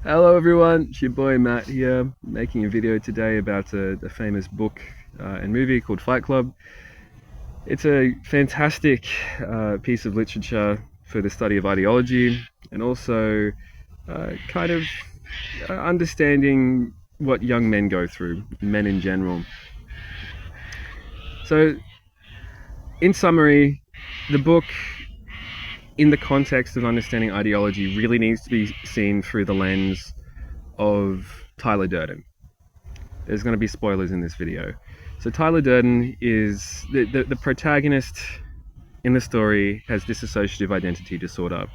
Hello everyone, it's your boy Matt here, making a video today about a famous book and movie called Fight Club. It's a fantastic piece of literature for the study of ideology and also kind of understanding what young men go through, men in general. So, in summary, the book, in the context of understanding ideology, really needs to be seen through the lens of Tyler Durden. There's going to be spoilers in this video. So Tyler Durden is the protagonist in the story has dissociative identity disorder.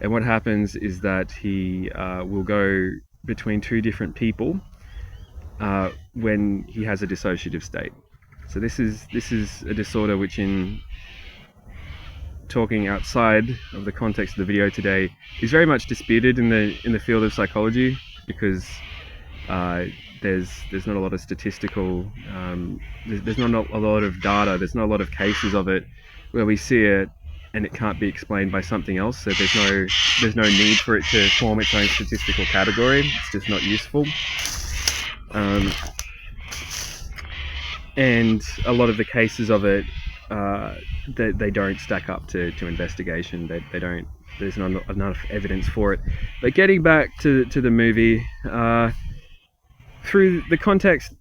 And what happens is that he will go between two different people when he has a dissociative state. So this is a disorder which, in talking outside of the context of the video today, is very much disputed in the field of psychology because there's not a lot of statistical, there's not a lot of data, there's not a lot of cases of it where we see it and it can't be explained by something else. So there's no need for it to form its own statistical category. It's just not useful. And a lot of the cases of it, they don't stack up to investigation. They don't. There's not enough evidence for it. But getting back to the movie, through the context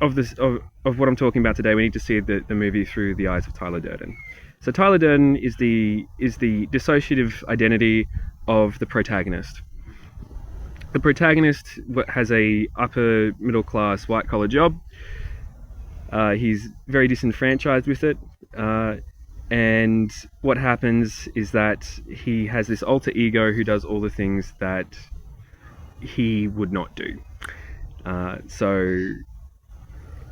of this of what I'm talking about today, we need to see the movie through the eyes of Tyler Durden. So Tyler Durden is the dissociative identity of the protagonist. The protagonist has a upper middle class white collar job. He's very disenfranchised with it. And what happens is that he has this alter ego who does all the things that he would not do. So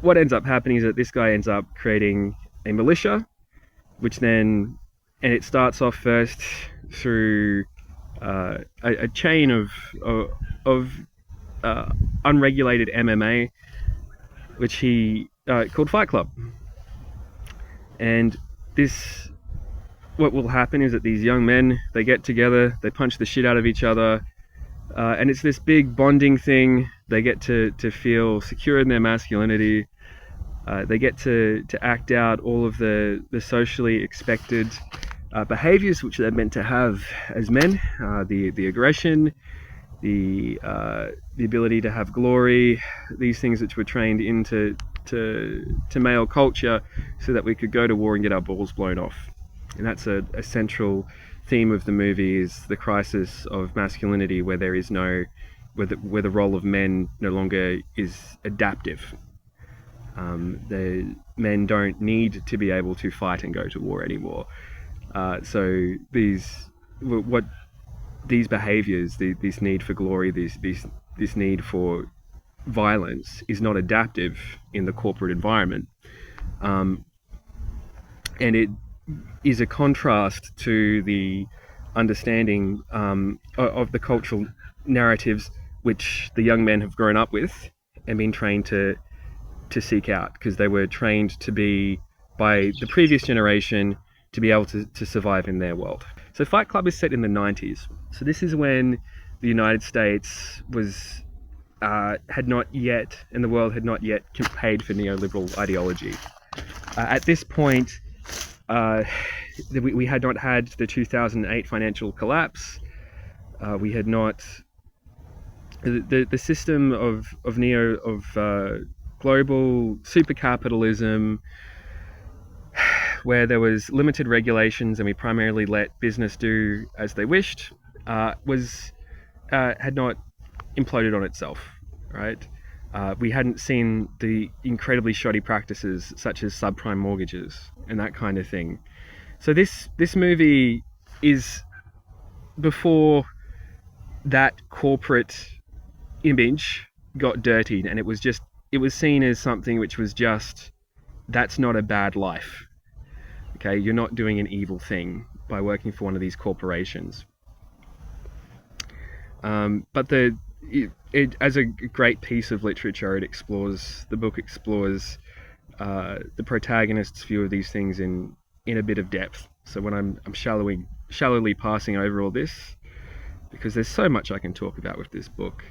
what ends up happening is that this guy ends up creating a militia, which then, and it starts off first through a chain of unregulated MMA, which he called Fight Club. And this, what will happen is that these young men, they get together, they punch the shit out of each other, and it's this big bonding thing. They get to feel secure in their masculinity. They get to act out all of the socially expected behaviors which they're meant to have as men, the aggression, the ability to have glory, these things which were trained into male culture so that we could go to war and get our balls blown off. And that's a central theme of the movie, is the crisis of masculinity, where there is no, where the role of men no longer is adaptive. The men don't need to be able to fight and go to war anymore. So these behaviors, this need for glory, this need for violence is not adaptive in the corporate environment. And it is a contrast to the understanding of the cultural narratives which the young men have grown up with and been trained to seek out, because they were trained to be, by the previous generation, to be able to survive in their world. So Fight Club is set in the 90s. So this is when the United States was had not yet, and the world had not yet paid for neoliberal ideology. At this point, we had not had the 2008 financial collapse. We had not, the system of global super capitalism, where there was limited regulations and we primarily let business do as they wished, had not imploded on itself, right? We hadn't seen the incredibly shoddy practices such as subprime mortgages and that kind of thing. So this movie is before that corporate image got dirtied, and it was seen as something which was just, that's not a bad life. Okay, you're not doing an evil thing by working for one of these corporations. But it as a great piece of literature, the book explores the protagonist's view of these things in a bit of depth. So when I'm shallowly passing over all this, because there's so much I can talk about with this book.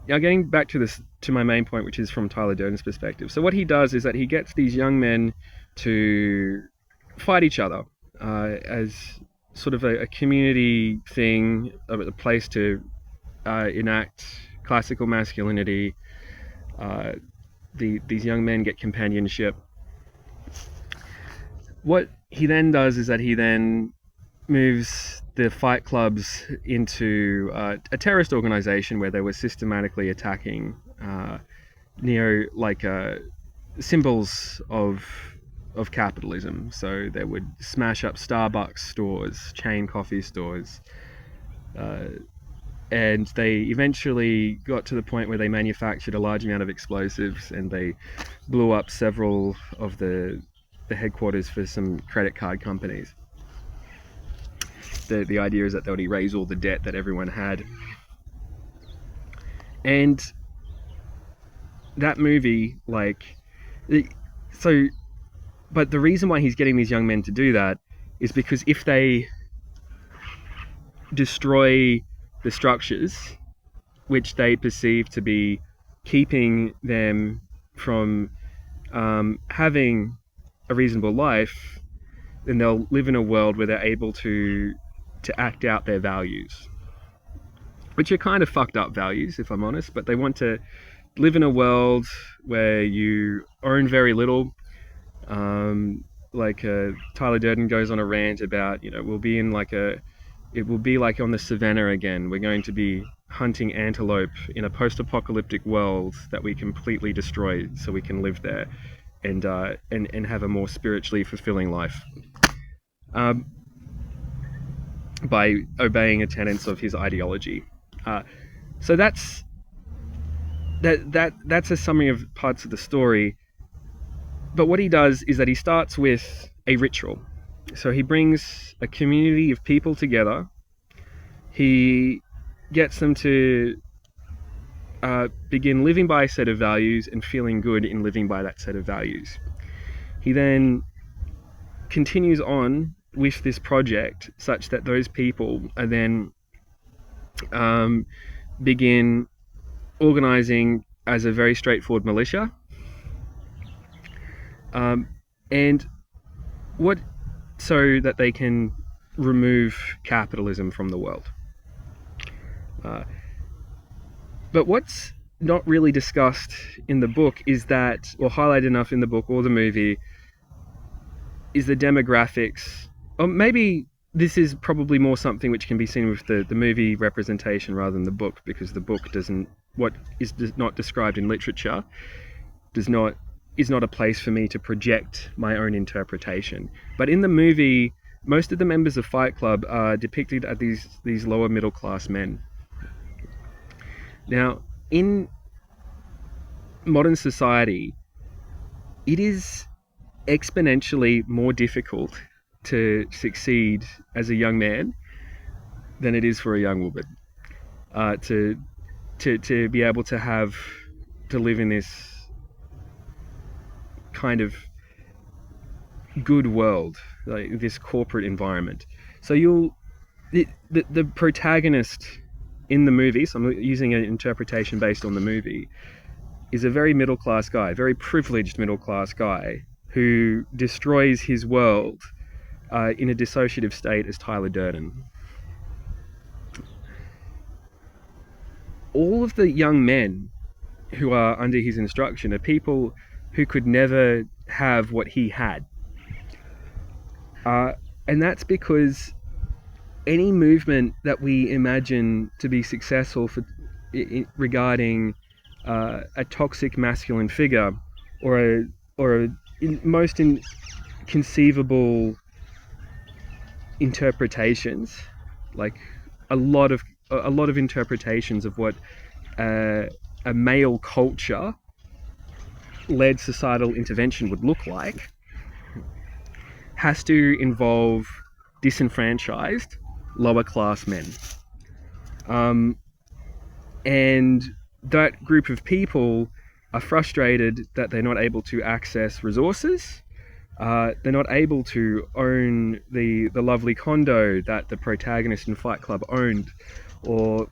Now, getting back to my main point, which is from Tyler Durden's perspective. So what he does is that he gets these young men to fight each other as sort of a community thing, a place to enact classical masculinity. These young men get companionship. What he then does is that he then moves the fight clubs into a terrorist organization where they were systematically attacking symbols of capitalism. So they would smash up Starbucks stores, chain coffee stores, and they eventually got to the point where they manufactured a large amount of explosives, and they blew up several of the headquarters for some credit card companies. The idea is that they would erase all the debt that everyone had. And that movie, but the reason why he's getting these young men to do that is because if they destroy the structures which they perceive to be keeping them from having a reasonable life, then they'll live in a world where they're able to act out their values, which are kind of fucked up values, if I'm honest, but they want to live in a world where you own very little. Tyler Durden goes on a rant about, we'll be in it will be like on the savannah again. We're going to be hunting antelope in a post-apocalyptic world that we completely destroy so we can live there and have a more spiritually fulfilling life. By obeying the tenets of his ideology. So that's a summary of parts of the story. But what he does is that he starts with a ritual. So he brings a community of people together. He gets them to begin living by a set of values and feeling good in living by that set of values. He then continues on with this project such that those people are then begin organizing as a very straightforward militia, so that they can remove capitalism from the world. But what's not really discussed in the book is that, or highlighted enough in the book or the movie, is the demographics. Or maybe this is probably more something which can be seen with the movie representation rather than the book, because the book what is not described in literature is not a place for me to project my own interpretation. But in the movie, most of the members of Fight Club are depicted as these lower middle class men. Now, in modern society, it is exponentially more difficult to succeed as a young man than it is for a young woman. To be able to live in this kind of good world, like this corporate environment. So the protagonist in the movie, so I'm using an interpretation based on the movie, is a very middle class guy, very privileged middle class guy who destroys his world in a dissociative state as Tyler Durden. All of the young men who are under his instruction are people who could never have what he had. And that's because any movement that we imagine to be successful regarding a toxic masculine figure or a most inconceivable interpretations, like a lot of interpretations of what a male culture led societal intervention would look like, has to involve disenfranchised lower class men, and that group of people are frustrated that they're not able to access resources, They're not able to own the lovely condo that the protagonist in Fight Club owned, or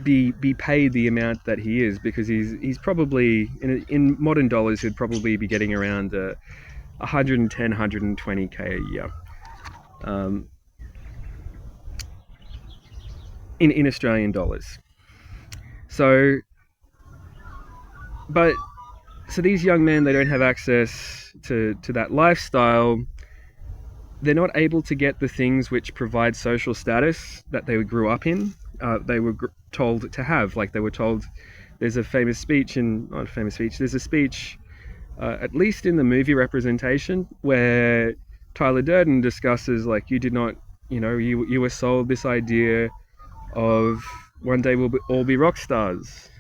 be paid the amount that he is, because he's probably in modern dollars he'd probably be getting around 110, 120k a year. In Australian dollars. So these young men, they don't have access to that lifestyle. They're not able to get the things which provide social status that they grew up in. They were told to have. Like, they were told, there's a famous speech there's a speech, at least in the movie representation, where Tyler Durden discusses, like, you did not, you were sold this idea of one day we'll all be rock stars.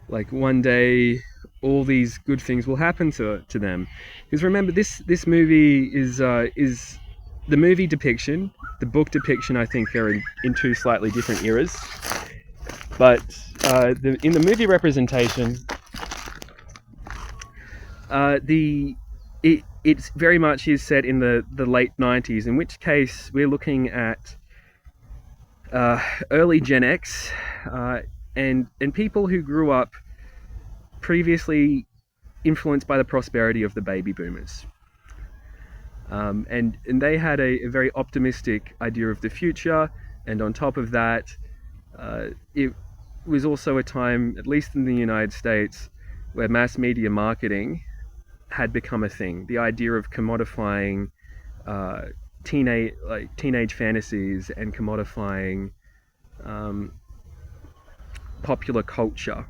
Like, one day all these good things will happen to them. Because remember, this movie is the movie depiction, the book depiction, I think they're in two slightly different eras. But in the movie representation, it's very much is set in the late 90s, in which case we're looking at early Gen X, and people who grew up previously influenced by the prosperity of the baby boomers. And they had a very optimistic idea of the future, and on top of that, it was also a time, at least in the United States, where mass media marketing had become a thing. The idea of commodifying teenage fantasies and commodifying popular culture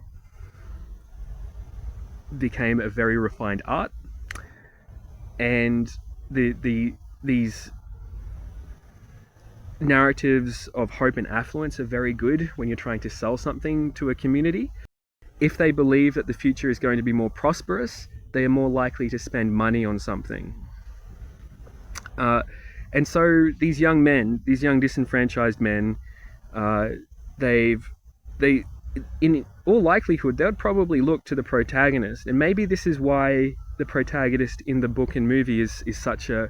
became a very refined art, and these narratives of hope and affluence are very good when you're trying to sell something to a community. If they believe that the future is going to be more prosperous, they are more likely to spend money on something. And so these young disenfranchised men, in all likelihood, they would probably look to the protagonist. And maybe this is why the protagonist in the book and movie is such a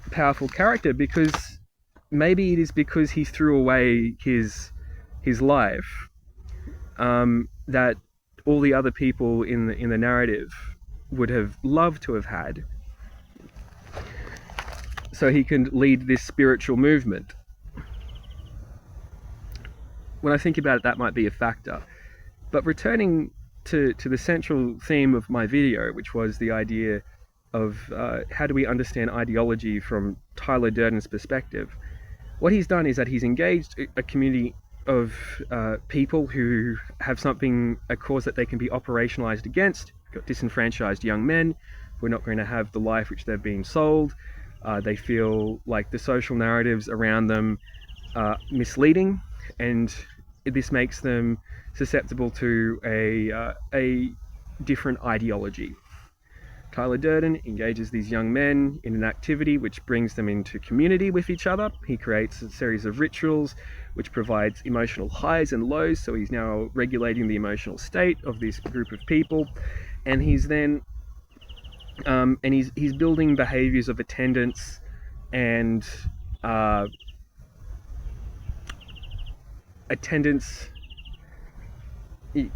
powerful character, because maybe it is because he threw away his life, that all the other people in the narrative would have loved to have had, so he can lead this spiritual movement. When I think about it, that might be a factor. But returning to the central theme of my video, which was the idea of how do we understand ideology from Tyler Durden's perspective, what he's done is that he's engaged a community of people who have a cause that they can be operationalized against. You've got disenfranchised young men who are not going to have the life which they've been sold. They feel like the social narratives around them are misleading, and this makes them susceptible to a different ideology. Tyler Durden engages these young men in an activity which brings them into community with each other. He creates a series of rituals which provides emotional highs and lows, so he's now regulating the emotional state of this group of people, and he's then he's building behaviors of attendance and attendance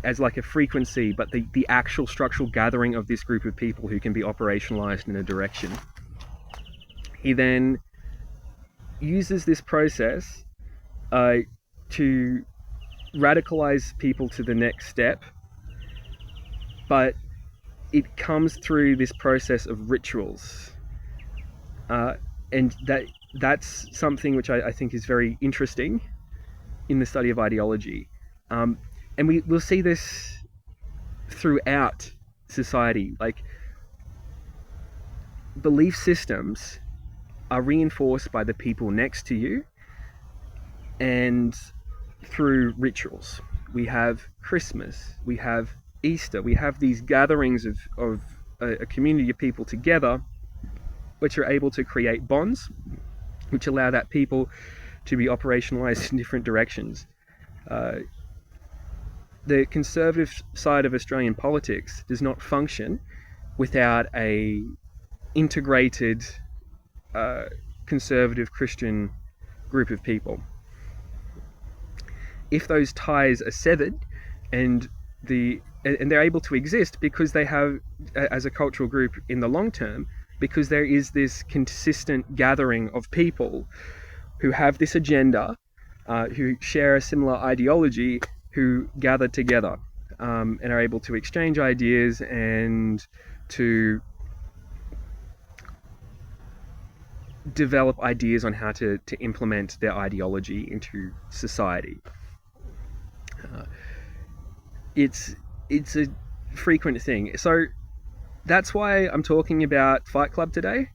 as like a frequency, but the actual structural gathering of this group of people who can be operationalized in a direction. He then uses this process to radicalize people to the next step, but it comes through this process of rituals, and that's something which I think is very interesting in the study of ideology. And we'll see this throughout society. Like, belief systems are reinforced by the people next to you and through rituals. We have Christmas, we have Easter, we have these gatherings of a community of people together which are able to create bonds which allow that people to be operationalized in different directions. the conservative side of Australian politics does not function without a integrated conservative Christian group of people. If those ties are severed and they're able to exist because they have, as a cultural group in the long term, because there is this consistent gathering of people who have this agenda, who share a similar ideology, who gather together and are able to exchange ideas and to develop ideas on how to implement their ideology into society. It's a frequent thing. So that's why I'm talking about Fight Club today.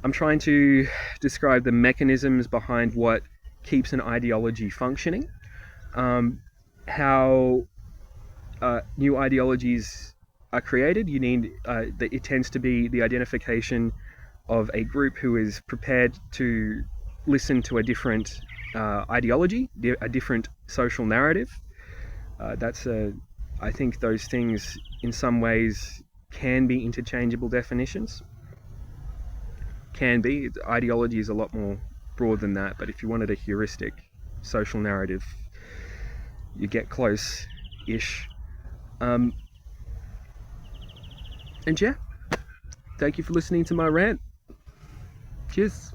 I'm trying to describe the mechanisms behind what keeps an ideology functioning, how new ideologies are created. You need it tends to be the identification of a group who is prepared to listen to a different ideology, a different social narrative. I think those things in some ways can be interchangeable definitions. Can be. Ideology is a lot more broad than that, but if you wanted a heuristic social narrative, you get close-ish. And yeah, thank you for listening to my rant. Cheers.